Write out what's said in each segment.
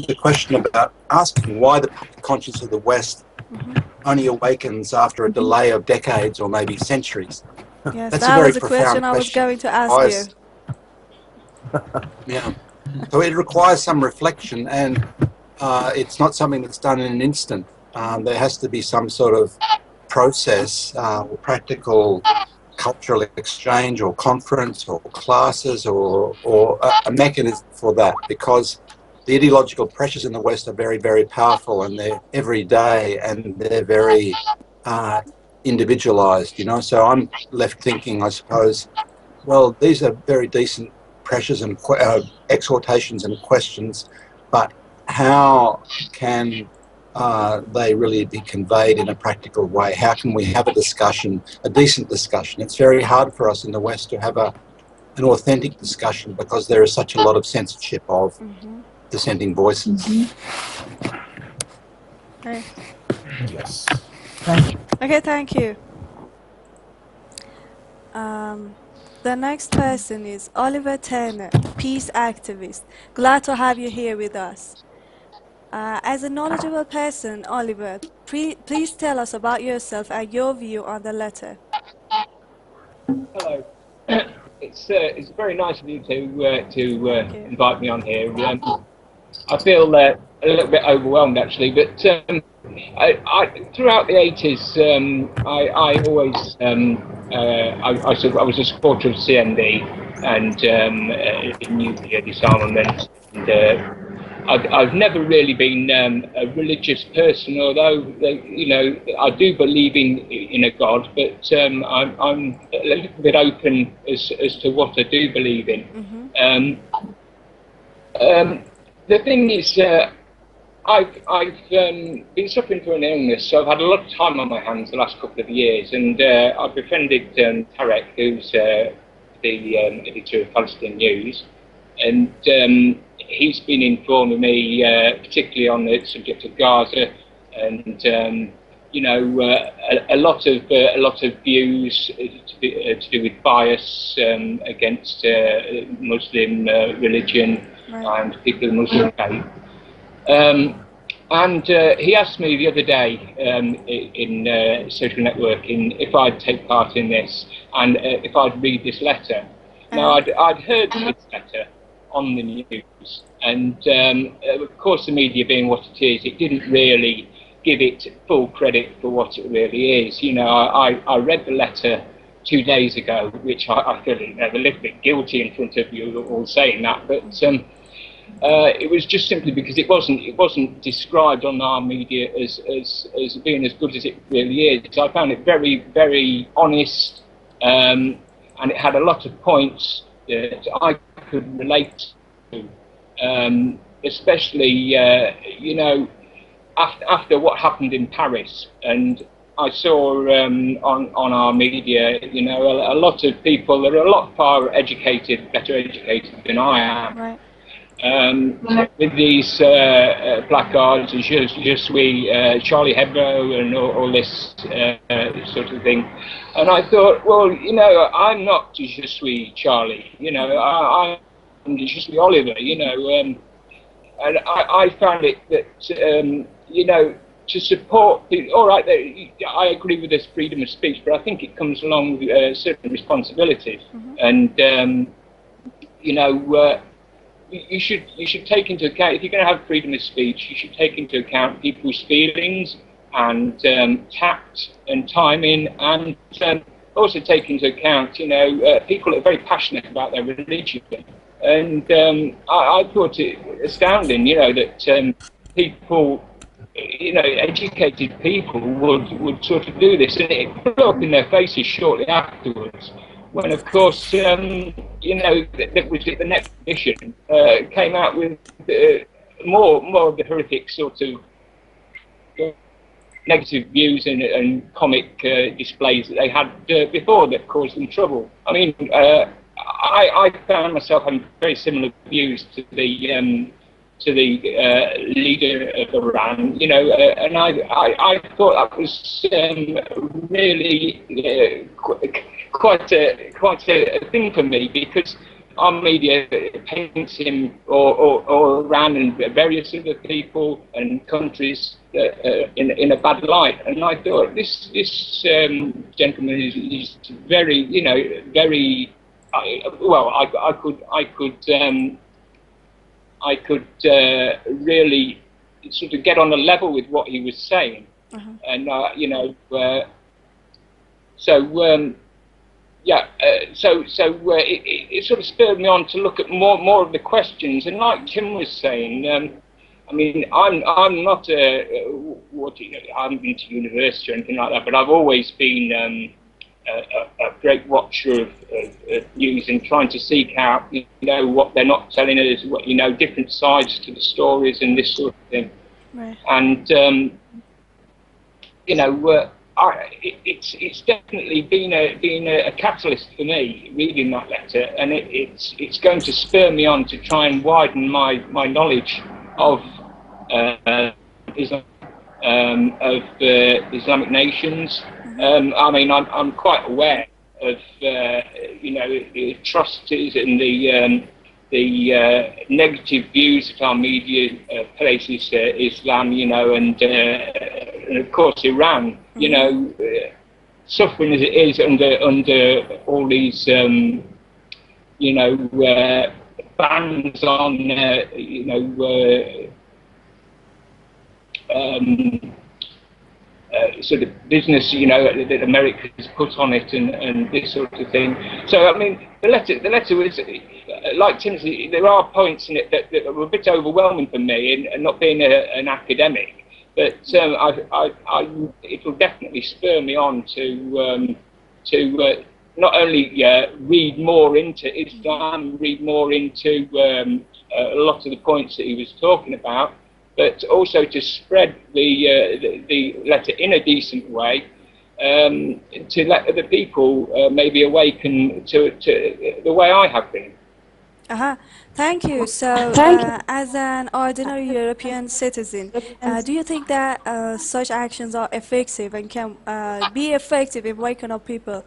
the question about asking why the public conscience of the West only awakens after a delay of decades or maybe centuries. Yes, That's that a very was the profound question I was going to ask you. Yeah. So it requires some reflection, and it's not something that's done in an instant. There has to be some sort of process or practical cultural exchange or conference or classes or a mechanism for that, because the ideological pressures in the West are very, very powerful, and they're every day, and they're very individualized, you know. So I'm left thinking, I suppose, well, these are very decent pressures and exhortations and questions, but how can they really be conveyed in a practical way? How can we have a discussion, a decent discussion? It's very hard for us in the West to have an authentic discussion because there is such a lot of censorship of dissenting voices. Okay. Yes. Thank you. Okay, thank you. The next person is Oliver Turner, peace activist. Glad to have you here with us. As a knowledgeable person, Oliver, please tell us about yourself and your view on the letter. Hello. It's very nice of you to invite me on here. I feel a little bit overwhelmed actually, but throughout the 80s, I always I was a supporter of CND and nuclear disarmament, and I've never really been a religious person, although I do believe in a God, but I'm a little bit open as to what I do believe in. The thing is, I've been suffering from an illness, so I've had a lot of time on my hands the last couple of years, and I've befriended Tarek, who's the editor of Palestine News, and he's been informing me, particularly on the subject of Gaza, and a lot of views to do with bias against Muslim religion and people of Muslim faith. And he asked me the other day in social networking if I'd take part in this and if I'd read this letter. Now, I'd heard this letter on the news, and of course the media being what it is, it didn't really give it full credit for what it really is. You know, I read the letter 2 days ago, which I feel a little bit guilty in front of you all saying that, but it was just simply because it wasn't described on our media as being as good as it really is. I found it very, very honest, and it had a lot of points that I could relate to, especially after what happened in Paris. And I saw on our media, a lot of people that are a lot better educated than I am. Right. With these placards, Je suis Charlie Hebdo and all this sort of thing. And I thought, well, I'm not Je suis Charlie, I'm Je suis Oliver, and I found it that, to support people, all right, I agree with this freedom of speech, but I think it comes along with certain responsibilities. And, you should take into account, if you're going to have freedom of speech, you should take into account people's feelings and tact and timing, and also take into account, people are very passionate about their religion. And I thought it astounding, that people, educated people would sort of do this, and it blew up in their faces shortly afterwards. When, of course, that was the next edition came out with more of the horrific sort of negative views and comic displays that they had before that caused them trouble. I mean, I found myself having very similar views to the leader of Iran, and I thought that was really quite a thing for me, because our media paints him or Iran and various other people and countries in a bad light. And I thought this gentleman is very, you know, very. I could really sort of get on a level with what he was saying, and you know, it sort of spurred me on to look at more of the questions. And like Tim was saying, I mean, I'm not I haven't been to university or anything like that, but I've always been a great watcher of news and trying to seek out, you know, what they're not telling us, what, you know, different sides to the stories and this sort of thing. Right. And you know, it's definitely been a catalyst for me reading that letter, and it's going to spur me on to try and widen my knowledge of Islam, of Islamic nations. I mean, I'm quite aware of you know, the atrocities and the negative views that our media places Islam, you know, and of course Iran, you know, suffering as it is under all these, you know, bans on, you know, sort of business, you know, that America has put on it, and this sort of thing. So I mean, the letter was, like Tim said, there are points in it that were a bit overwhelming for me, and not being an academic, but it will definitely spur me on to not only read more into Islam, read more into a lot of the points that he was talking about, but also to spread the letter in a decent way, to let other people maybe awaken to the way I have been. Thank you. So, as an ordinary European citizen, do you think that such actions are effective and can be effective in waking up people?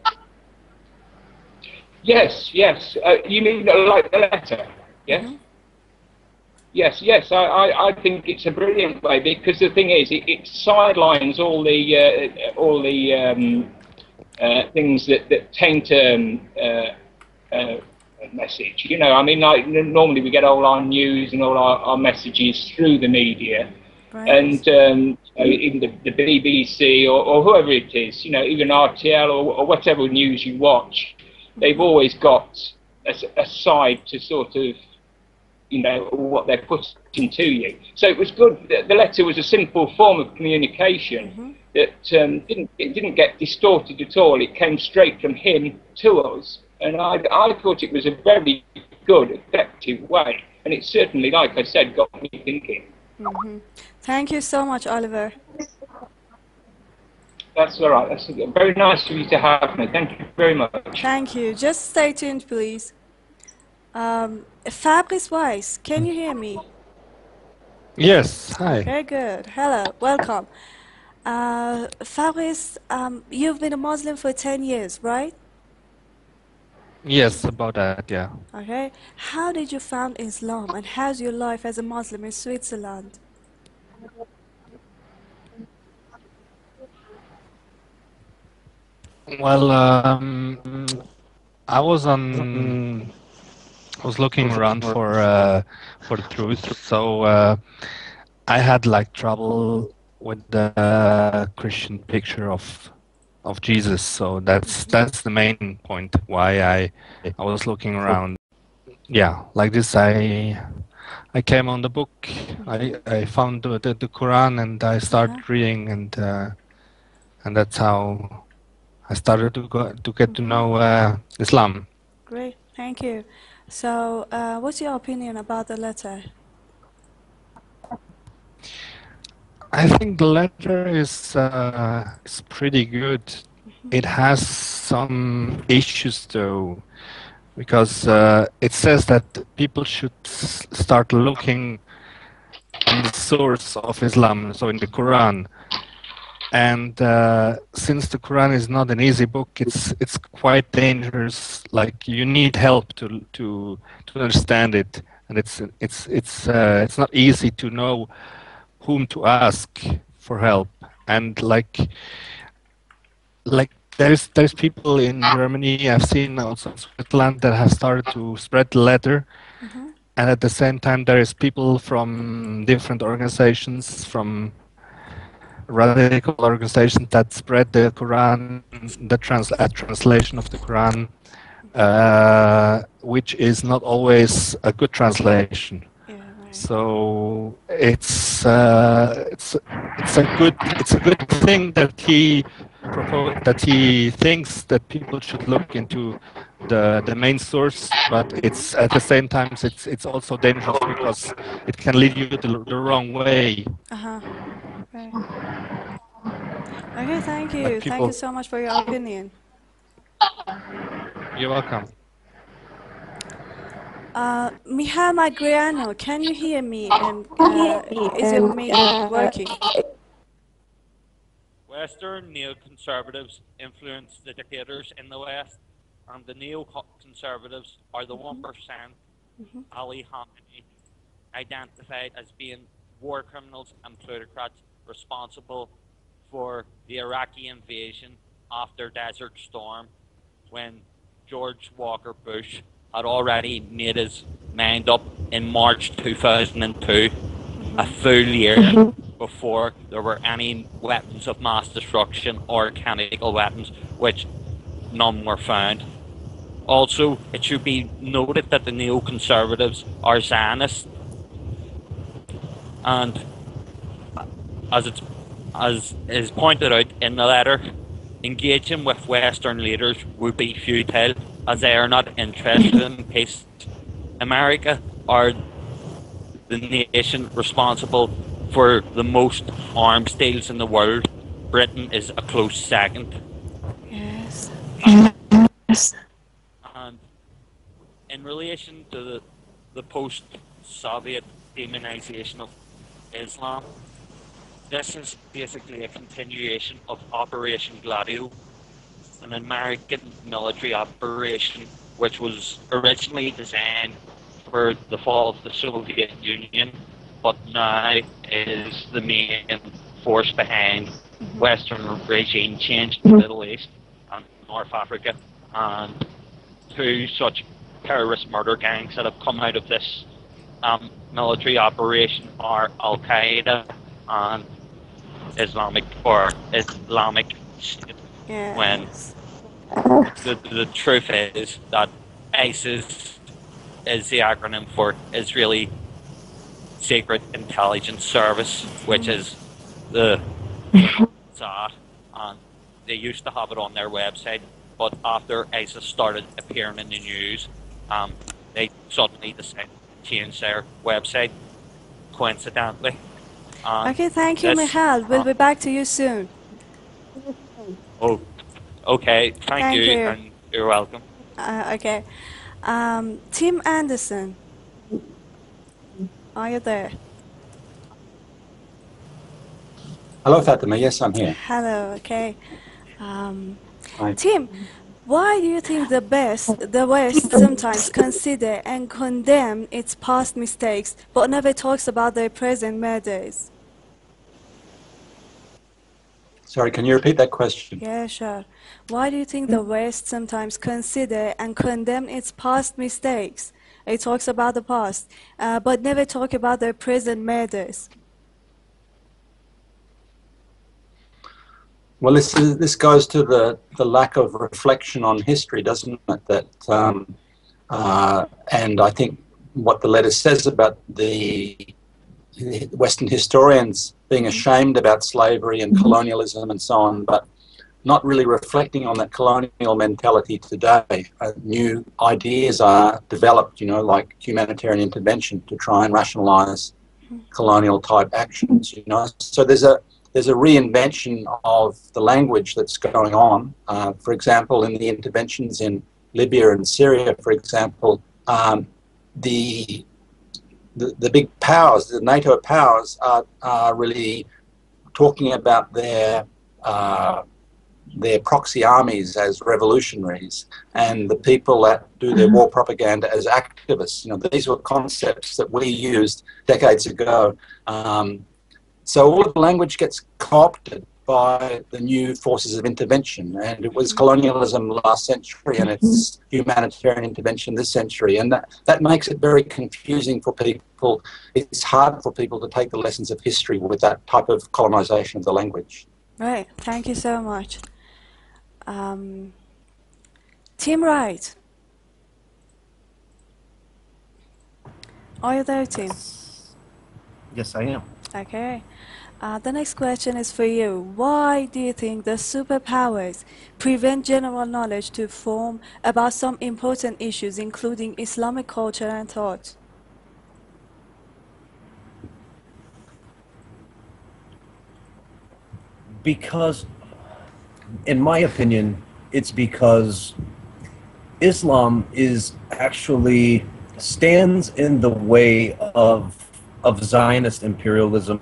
Yes. You mean like the letter? Yes. Yes. I think it's a brilliant way, because the thing is, it sidelines all the things that taint message. You know, I mean, like normally we get all our news and all our messages through the media, right. And even the BBC or whoever it is, you know, even RTL or whatever news you watch, they've always got a side to sort of, you know, what they're putting to you. So it was good. The letter was a simple form of communication that didn't get distorted at all. It came straight from him to us. And I thought it was a very good, effective way. And it certainly, like I said, got me thinking. Thank you so much, Oliver. That's all right. That's very nice of you to have me. Thank you very much. Thank you. Just stay tuned, please. Fabrice Weiss, can you hear me? Yes, hi. Very good. Hello, welcome. Fabrice, you've been a Muslim for 10 years, right? Yes, about that, yeah. Okay. How did you found Islam, and how's your life as a Muslim in Switzerland? Well, I was looking around for the truth, so I had like trouble with the Christian picture of Jesus, so that's the main point why I was looking around. Yeah, like this I came on the book. I found the Quran, and I started reading, and that's how I started to get to know Islam. Great, thank you. So, what's your opinion about the letter? I think the letter is pretty good. It has some issues though, because it says that people should start looking on the source of Islam, so in the Quran. And since the Quran is not an easy book, it's quite dangerous. Like you need help to understand it, and it's not easy to know whom to ask for help. And like there's people in Germany, I've seen also in Switzerland, that have started to spread the letter. And at the same time, there is people from different organizations, from radical organizations that spread the Quran, a translation of the Quran, which is not always a good translation. Yeah, right. So it's a good thing that he proposed, that he thinks that people should look into the main source, but it's at the same time it's also dangerous because it can lead you the wrong way. Right. Okay, thank Like you. Thank you so much for your opinion. You're welcome. Michal Magriano, can you hear me? And is your mic working? Western neoconservatives influence the dictators in the West, and the neoconservatives are the 1%. Ali Khamenei, identified as being war criminals and plutocrats responsible for the Iraqi invasion after Desert Storm, when George Walker Bush had already made his mind up in March 2002, a full year before there were any weapons of mass destruction or chemical weapons, which none were found. Also, it should be noted that the neoconservatives are Zionists, and as is pointed out in the letter, engaging with Western leaders would be futile, as they are not interested in peace. America are the nation responsible for the most arms deals in the world. Britain is a close second. Yes. And in relation to the post-Soviet demonization of Islam, this is basically a continuation of Operation Gladio, an American military operation which was originally designed for the fall of the Soviet Union, but now is the main force behind Western regime change in the Middle East and North Africa. And two such terrorist murder gangs that have come out of this military operation are Al-Qaeda and Islamic State. Yes. When the truth is that ISIS is the acronym for Israeli Secret Intelligence Service, which is the Mossad, and they used to have it on their website, but after ISIS started appearing in the news, they suddenly decided to change their website, coincidentally. Okay, thank you, Michal. We'll be back to you soon. Oh, okay. Thank you, and you're welcome. Okay. Tim Anderson, are you there? Hello, Fatima. Yes, I'm here. Hello. Okay. Hi. Tim, why do you think the West sometimes consider and condemn its past mistakes, but never talks about their present murders? Sorry, can you repeat that question? Yeah, sure. Why do you think the West sometimes consider and condemn its past mistakes? It talks about the past, but never talk about their present murders. Well, this goes to the lack of reflection on history, doesn't it? That and I think what the letter says about the Western historians being ashamed about slavery and colonialism and so on, but not really reflecting on that colonial mentality today. New ideas are developed, like humanitarian intervention to try and rationalize colonial type actions, So there's a reinvention of the language that's going on. For example, in the interventions in Libya and Syria, for example, the big powers, the NATO powers, are really talking about their their proxy armies as revolutionaries and the people that do their war propaganda as activists. You know, these were concepts that we used decades ago. So all of the language gets co-opted by the new forces of intervention, and it was colonialism last century and it's humanitarian intervention this century, and that makes it very confusing for people. It's hard for people to take the lessons of history with that type of colonization of the language. Right, thank you so much. Tim Wright. Are you there, Tim? Yes, I am. Okay. The next question is for you. Why do you think the superpowers prevent general knowledge to form about some important issues, including Islamic culture and thought? Because, in my opinion, it's because Islam is actually stands in the way of Zionist imperialism